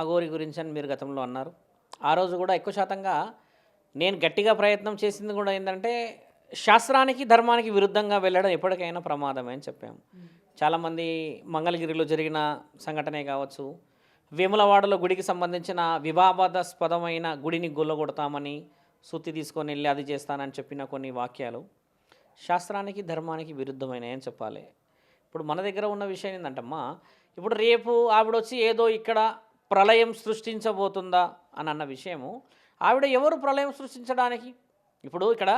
అఘోరి గురించి అని మీరు గతంలో అన్నారు. ఆ రోజు కూడా ఎక్కువ శాతంగా నేను గట్టిగా ప్రయత్నం చేసింది కూడా ఏంటంటే శాస్త్రానికి, ధర్మానికి విరుద్ధంగా వెళ్ళడం ఎప్పటికైనా ప్రమాదమే అని చెప్పాము. చాలామంది మంగళగిరిలో జరిగిన సంఘటనే కావచ్చు, వేములవాడలో గుడికి సంబంధించిన వివాదాస్పదమైన గుడిని గుల్లగొడతామని సుత్తి తీసుకొని వెళ్ళి అది చేస్తానని చెప్పిన కొన్ని వాక్యాలు శాస్త్రానికి, ధర్మానికి విరుద్ధమైనవి అని చెప్పాలి. ఇప్పుడు మన దగ్గర ఉన్న విషయం ఏంటంటమ్మా, ఇప్పుడు రేపు ఆవిడొచ్చి ఏదో ఇక్కడ ప్రళయం సృష్టించబోతుందా అని అన్న విషయము, ఆవిడ ఎవరు ప్రళయం సృష్టించడానికి? ఇప్పుడు ఇక్కడ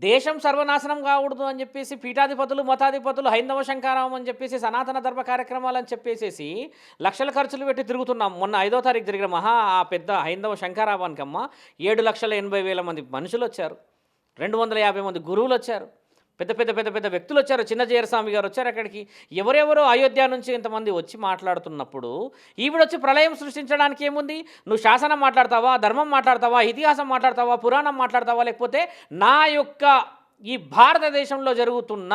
దేశం సర్వనాశనం కాకూడదు అని చెప్పేసి పీఠాధిపతులు, మతాధిపతులు, హైందవ శంకారావం అని చెప్పేసి సనాతన ధర్మ కార్యక్రమాలు అని చెప్పేసేసి లక్షల ఖర్చులు పెట్టి తిరుగుతున్నాం. మొన్న 5వ తారీఖు జరిగిన ఆ పెద్ద హైందవ శంకారావానికమ్మ 7,80,000 మంది మనుషులు వచ్చారు, 250 మంది గురువులు వచ్చారు, పెద్ద పెద్ద పెద్ద పెద్ద వ్యక్తులు వచ్చారు. చిన్నజీయర్ స్వామి గారు వచ్చారు అక్కడికి. ఎవరెవరో అయోధ్య నుంచి ఇంతమంది వచ్చి మాట్లాడుతున్నప్పుడు ఈవిడొచ్చి ప్రళయం సృష్టించడానికి ఏముంది? నువ్వు శాసనం మాట్లాడతావా, ధర్మం మాట్లాడతావా, ఇతిహాసం మాట్లాడతావా, పురాణం మాట్లాడతావా, లేకపోతే నా యొక్క ఈ భారతదేశంలో జరుగుతున్న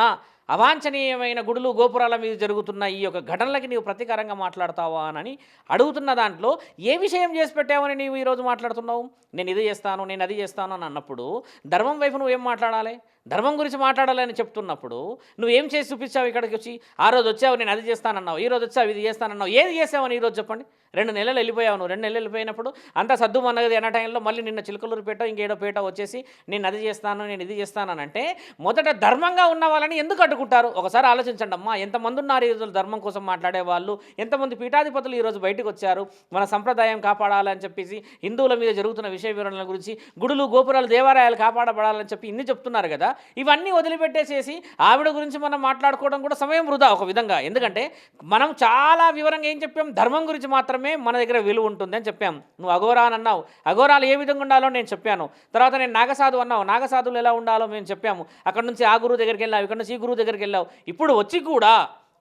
అవాంఛనీయమైన గుడులు, గోపురాల మీద జరుగుతున్న ఈ యొక్క ఘటనలకి నీవు ప్రతీకారంగా మాట్లాడతావా అని అడుగుతున్న దాంట్లో ఏ విషయం చేసి పెట్టావని నీవు ఈరోజు మాట్లాడుతున్నావు? నేను ఇది చేస్తాను, నేను అది చేస్తాను అని అన్నప్పుడు ధర్మం వైపు నువ్వేం మాట్లాడాలి? ధర్మం గురించి మాట్లాడాలని చెప్తున్నప్పుడు నువ్వేం చేసి చూపించావు? ఇక్కడికి వచ్చి ఆ రోజు వచ్చావు నేను అది చేస్తానన్నావు, ఈ రోజు వచ్చావు ఇది చేస్తానన్నావు, ఏది చేసావని ఈరోజు చెప్పండి. 2 నెలలు వెళ్ళిపోయావు నువ్వు. 2 నెలలు వెళ్ళిపోయినప్పుడు అంతా సద్దు అన్నది అన్న టైంలో మళ్ళీ నిన్న చిలకలూరుపేట ఇంకేడో పేట వచ్చేసి నేను అది చేస్తాను, నేను ఇది చేస్తాను అంటే మొదట ధర్మంగా ఉన్న వాళ్ళని ఎందుకు అడ్డుకుంటారు? ఒకసారి ఆలోచించండి అమ్మా. ఎంతమంది ఉన్నారు ఈరోజు ధర్మం కోసం మాట్లాడే వాళ్ళు? ఎంతమంది పీఠాధిపతులు ఈరోజు బయటకు వచ్చారు మన సంప్రదాయం కాపాడాలని చెప్పేసి, హిందువుల మీద జరుగుతున్న విషయ వివరణల గురించి, గుడులు, గోపురాలు, దేవాలయాలు కాపాడబడాలని చెప్పి ఇన్ని చెప్తున్నారు కదా. ఇవన్నీ వదిలిపెట్టేసేసి ఆవిడ గురించి మనం మాట్లాడుకోవడం కూడా సమయం వృధా ఒక విధంగా. ఎందుకంటే మనం చాలా వివరంగా ఏం చెప్పాం? ధర్మం గురించి మాత్రమే మన దగ్గర విలువ ఉంటుంది అని చెప్పాం. నువ్వు అఘోరా అని అన్నావు, అఘోరాలు ఏ విధంగా ఉండాలో నేను చెప్పాను. తర్వాత నేను నాగసాధు అన్నావు, నాగసాధువులు ఎలా ఉండాలో మేము చెప్పాము. అక్కడ నుంచి ఆ గురువు దగ్గరికి వెళ్ళావు, ఇక్కడ నుంచి ఈ గురువు దగ్గరికి వెళ్ళావు. ఇప్పుడు వచ్చి కూడా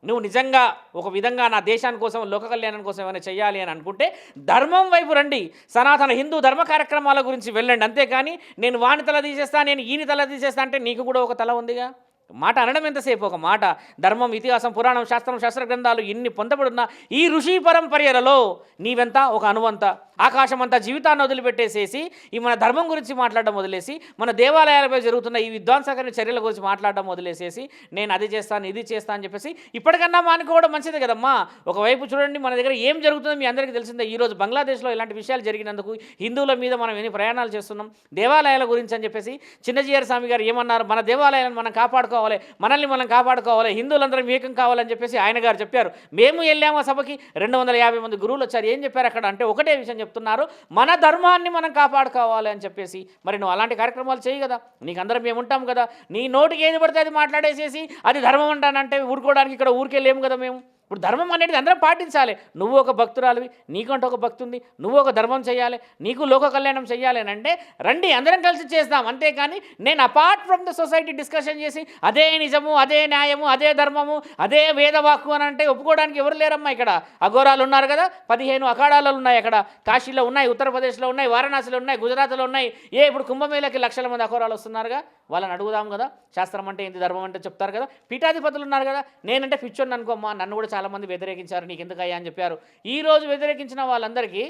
నువ్వు నిజంగా ఒక విధంగా నా దేశాని కోసం, లోక కళ్యాణం కోసం ఏమైనా చేయాలి అని అనుకుంటే ధర్మం వైపు రండి, సనాతన హిందూ ధర్మ కార్యక్రమాల గురించి వెళ్ళండి. అంతేకాని నేను వాని తల తీసేస్తా, నేను ఈయన తల తీసేస్తా అంటే నీకు కూడా ఒక తల ఉందిగా. మాట అనడం ఎంతసేపు? ఒక మాట. ధర్మం, ఇతిహాసం, పురాణం, శాస్త్రం, శాస్త్ర గ్రంథాలు ఇన్ని పొందబడున్న ఈ ఋషి పరంపర్యలలో నీవెంత? ఒక అణువంత. ఆకాశం అంతా జీవితాన్ని వదిలిపెట్టేసేసి ఈ మన ధర్మం గురించి మాట్లాడడం వదిలేసి, మన దేవాలయాలపై జరుగుతున్న ఈ విధ్వంసకరమైన చర్యల గురించి మాట్లాడడం వదిలేసేసి నేను అది చేస్తాను, ఇది చేస్తాను అని చెప్పేసి ఇప్పటికన్నా మానుకోవడం మంచిది కదమ్మా. ఒకవైపు చూడండి మన దగ్గర ఏం జరుగుతుందో మీ అందరికీ తెలిసిందే. ఈరోజు బంగ్లాదేశ్లో ఇలాంటి విషయాలు జరిగినందుకు హిందువుల మీద మనం ఎన్ని ప్రయాణాలు చేస్తున్నాం. దేవాలయాల గురించి అని చెప్పేసి చిన్నజీయర్ స్వామి గారు ఏమన్నారు? మన దేవాలయాలను మనం కాపాడుకోవాలి, మనల్ని మనం కాపాడుకోవాలి, హిందువులందరం ఏకం కావాలని చెప్పేసి ఆయన గారు చెప్పారు. మేము వెళ్ళాము ఆ సభకి, 250 మంది గురువులు వచ్చారు. ఏం చెప్పారు అక్కడ అంటే ఒకటే విషయం చెప్తున్నారు, మన ధర్మాన్ని మనం కాపాడుకోవాలి అని చెప్పేసి. మరి నువ్వు అలాంటి కార్యక్రమాలు చేయి కదా, నీకు అందరం మేము ఉంటాం కదా. నీ నోటికి ఏది పడితే అది మాట్లాడేసేసి అది ధర్మం అంటానంటే ఊరుకోవడానికి ఇక్కడ ఊరికెళ్ళేము కదా మేము. ఇప్పుడు ధర్మం అనేది అందరం పాటించాలి. నువ్వు ఒక భక్తురాలివి, నీకంటూ ఒక భక్తి ఉంది, నువ్వు ఒక ధర్మం చేయాలి, నీకు లోక కళ్యాణం చేయాలి అని అంటే రండి అందరం కలిసి చేద్దాం. అంతేకాని నేను apart from the society discussion చేసి అదే నిజము, అదే న్యాయము, అదే ధర్మము, అదే వేదవాక్కు అని అంటే ఒప్పుకోవడానికి ఎవరు లేరమ్మా. ఇక్కడ అఘోరాలు ఉన్నారు కదా, 15 అఖాడాలు ఉన్నాయి. అక్కడ కాశీలో ఉన్నాయి, ఉత్తరప్రదేశ్లో ఉన్నాయి, వారణాసిలో ఉన్నాయి, గుజరాత్లో ఉన్నాయి. ఇప్పుడు కుంభమేళకి లక్షల మంది అఘోరాలు వస్తున్నారుగా, వాళ్ళని అడుగుదాం కదా. శాస్త్రం అంటే ఏంటి, ధర్మం అంటే చెప్తారు కదా. పీఠాధిపతులు ఉన్నారు కదా. నేనంటే పిచ్చోని అనుకోమ్మా, నన్ను కూడా చాలామంది వ్యతిరేకించారు, నీకు ఎందుకయ్యా అని చెప్పారు. ఈరోజు వ్యతిరేకించిన వాళ్ళందరికీ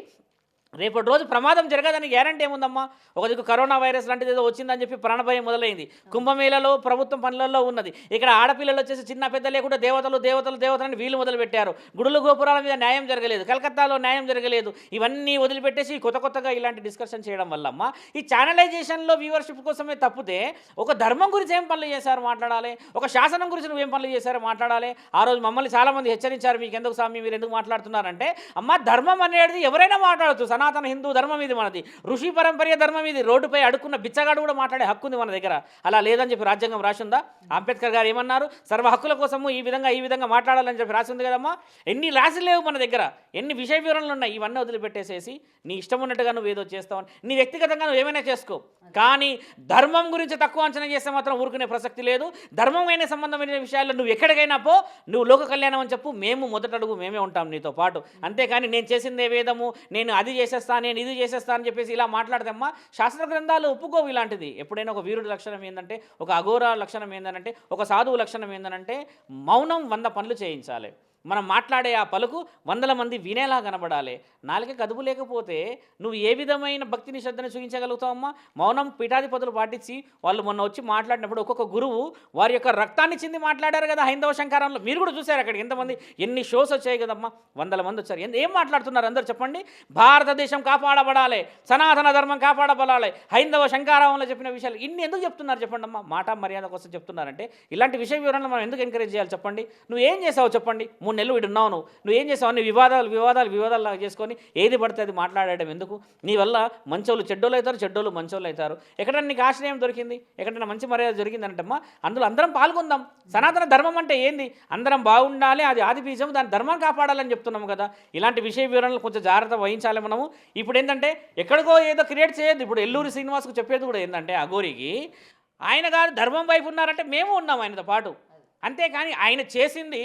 రేపటి రోజు ప్రమాదం జరగదని గ్యారంటీ ఏముందమ్మా? ఒక దిక్కు కరోనా వైరస్ లాంటిది ఏదో వచ్చిందని చెప్పి ప్రాణభయం మొదలైంది. కుంభమేళలో ప్రభుత్వం పనులలో ఉన్నది. ఇక్కడ ఆడపిల్లలు వచ్చేసి చిన్న పెద్ద లేకుండా దేవతలు దేవతలు దేవతలని వీళ్ళు మొదలుపెట్టారు. గుడులు, గోపురాల మీద న్యాయం జరగలేదు, కలకత్తాలో న్యాయం జరగలేదు. ఇవన్నీ వదిలిపెట్టేసి కొత్తగా ఇలాంటి డిస్కషన్ చేయడం వల్లమ్మా ఈ ఛానలైజేషన్లో వ్యూవర్షిప్ కోసమే తప్పితే ఒక ధర్మం గురించి ఏం పనులు చేశారు మాట్లాడాలి, ఒక శాసనం గురించి నువ్వేం పనులు చేశారో మాట్లాడాలి. ఆ రోజు మమ్మల్ని చాలామంది హెచ్చరించారు, మీకు ఎందుకు స్వామి మీరు ఎందుకు మాట్లాడుతున్నారంటే, అమ్మ ధర్మం అనేది ఎవరైనా మాట్లాడచ్చు. సనాతన హిందూ ధర్మం ఇది, మనది ఋషి పరంపర్య ధర్మం ఇది. రోడ్డుపై అడుక్కున్న బిచ్చగాడు కూడా మాట్లాడే హక్కు ఉంది మన దగ్గర. అలా లేదని చెప్పి రాజ్యాంగం రాసిందా? అంబేద్కర్ గారు ఏమన్నారు? సర్వ హక్కుల కోసము ఈ విధంగా మాట్లాడాలని చెప్పి రాసింది కదమ్మా. ఎన్ని రాసి లేవు మన దగ్గర, ఎన్ని విషయ వివరణలు ఉన్నాయి. ఇవన్నీ వదిలిపెట్టేసేసి నీ ఇష్టం ఉన్నట్టుగా నువ్వు ఏదో చేస్తావు, నీ వ్యక్తిగతంగా నువ్వు ఏమైనా చేసుకో. కానీ ధర్మం గురించి తక్కువ అంచనా చేస్తే మాత్రం ఊరుకునే ప్రసక్తి లేదు. ధర్మమైన సంబంధమైన విషయాల్లో నువ్వు ఎక్కడికైనా పో, నువ్వు లోక కళ్యాణం అని చెప్పు, మేము మొదట అడుగు మేమే ఉంటాం నీతో పాటు. అంతేకాని నేను చేసిందే వేదము, నేను అది చేసేస్తాను, నేను ఇది చేసేస్తాను అని చెప్పేసి ఇలా మాట్లాడతామ్మా. శాస్త్ర గ్రంథాలు ఒప్పుకోవు ఇలాంటిది. ఎప్పుడైనా ఒక వీరుడి లక్షణం ఏంటంటే, ఒక అఘోర లక్షణం ఏంటంటే, ఒక సాధువు లక్షణం ఏంటంటే మౌనం 100 పనులు చేయించాలి. మనం మాట్లాడే ఆ పలుకు 100 మంది వినేలా కనబడాలి. నాలుక కదుపు లేకపోతే నువ్వు ఏ విధమైన భక్తిని శ్రద్ధను చూపించగలుగుతావమ్మా? మౌనం పీఠాధిపతులు పాటించి వాళ్ళు మొన్న వచ్చి మాట్లాడినప్పుడు ఒక్కొక్క గురువు వారి యొక్క రక్తాన్ని చింది మాట్లాడారు కదా హైందవ శంకరంలో. మీరు కూడా చూశారు అక్కడికి ఎంతమంది, ఎన్ని షోస్ వచ్చాయి కదమ్మా, 100 మంది వచ్చారు. ఏం మాట్లాడుతున్నారు అందరు చెప్పండి? భారతదేశం కాపాడబడాలి, సనాతన ధర్మం కాపాడబడాలి, హైందవ శంకరంలో చెప్పిన విషయాలు ఇన్ని ఎందుకు చెప్తున్నారు చెప్పండి అమ్మా? మాట మర్యాద కోసం చెప్తున్నారంటే ఇలాంటి విషయ వివరణలు మనం ఎందుకు ఎంకరేజ్ చేయాలి చెప్పండి? నువ్వు ఏం చేసావు చెప్పండి? 3 నెలలు వీడు ఉన్నావు, నువ్వు ఏం చేసావు? అన్ని వివాదాలు చేసుకొని ఏది పడితే అది మాట్లాడడం ఎందుకు? నీ వల్ల మంచోళ్ళు చెడ్డోళ్ళు అవుతారు, చెడ్డోళ్ళు మంచోళ్ళు అవుతారు. ఎక్కడైనా నీకు ఆశ్రయం దొరికింది, ఎక్కడైనా మంచి మర్యాద జరిగిందంటమ్మా, అందులో అందరం పాల్గొందాం. సనాతన ధర్మం అంటే ఏంది? అందరం బాగుండాలి, అది ఆది బీజం, దాని ధర్మం కాపాడాలని చెప్తున్నాము కదా. ఇలాంటి విషయ వివరణలు కొంచెం జాగ్రత్త వహించాలి మనము. ఇప్పుడు ఏంటంటే ఎక్కడికో ఏదో క్రియేట్ చేయొద్దు. ఇప్పుడు ఎల్లూరి శ్రీనివాస్కు చెప్పేది కూడా ఏంటంటే అఘోరికి, ఆయన గారు ధర్మం వైపు ఉన్నారంటే మేము ఉన్నాం ఆయనతో పాటు, అంతేకాని ఆయన చేసింది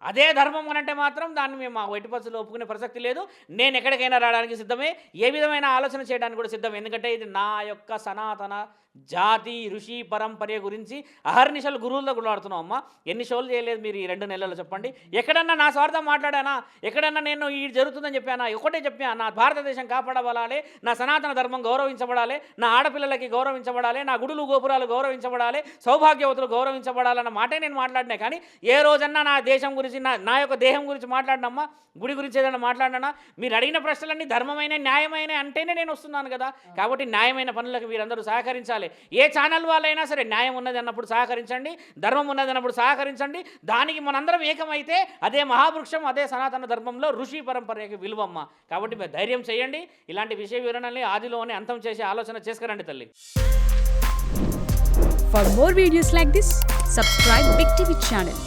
అదే ధర్మం అని అంటే మాత్రం దాన్ని మేము మా ఎట్టి పరిస్థితుల్లో ఒప్పుకునే ప్రసక్తి లేదు. నేను ఎక్కడికైనా రావడానికి సిద్ధమే, ఏ విధమైన ఆలోచన చేయడానికి కూడా సిద్ధం. ఎందుకంటే ఇది నా యొక్క సనాతన జాతి ఋషి పరంపర గురించి అహర్నిశలు గురువులతో కూడా ఆడుతున్నాం అమ్మ. ఎన్ని షోలు చేయలేదు మీరు ఈ 2 నెలల్లో చెప్పండి? ఎక్కడన్నా నా స్వార్థం మాట్లాడానా? ఎక్కడన్నా నేను ఈ జరుగుతుందని చెప్పానా? ఒకటే చెప్పా, నా భారతదేశం కాపాడబడాలి, నా సనాతన ధర్మం గౌరవించబడాలి, నా ఆడపిల్లలకి గౌరవించబడాలి, నా గుడులు గోపురాలు గౌరవించబడాలి, సౌభాగ్యవతులు గౌరవించబడాలన్న మాటే నేను మాట్లాడినా. కానీ ఏ రోజన్నా నా దేశం గురించి నా యొక్క దేహం గురించి మాట్లాడినమ్మా? గుడి గురించి ఏదైనా మాట్లాడినా? మీరు అడిగిన ప్రశ్నలన్నీ ధర్మమైన న్యాయమైన అంటేనే నేను వస్తున్నాను కదా. కాబట్టి న్యాయమైన పనులకు మీరందరూ సహకరించాలి. ఏ ఛానల్ వాళ్ళైనా సరే న్యాయం ఉన్నది అన్నప్పుడు సహకరించండి, ధర్మం ఉన్నది అన్నప్పుడు సహకరించండి. దానికి మనందరం ఏకమైతే అదే మహావృక్షం, అదే సనాతన ధర్మంలో ఋషి పరంపరకి విలువమ్మ. కాబట్టి మీరు ధైర్యం చేయండి. ఇలాంటి విషయ వివరణల్ని ఆదిలోనే అంతం చేసే ఆలోచన చేసుకురండి తల్లి. For more videos like this, subscribe Big TV channel.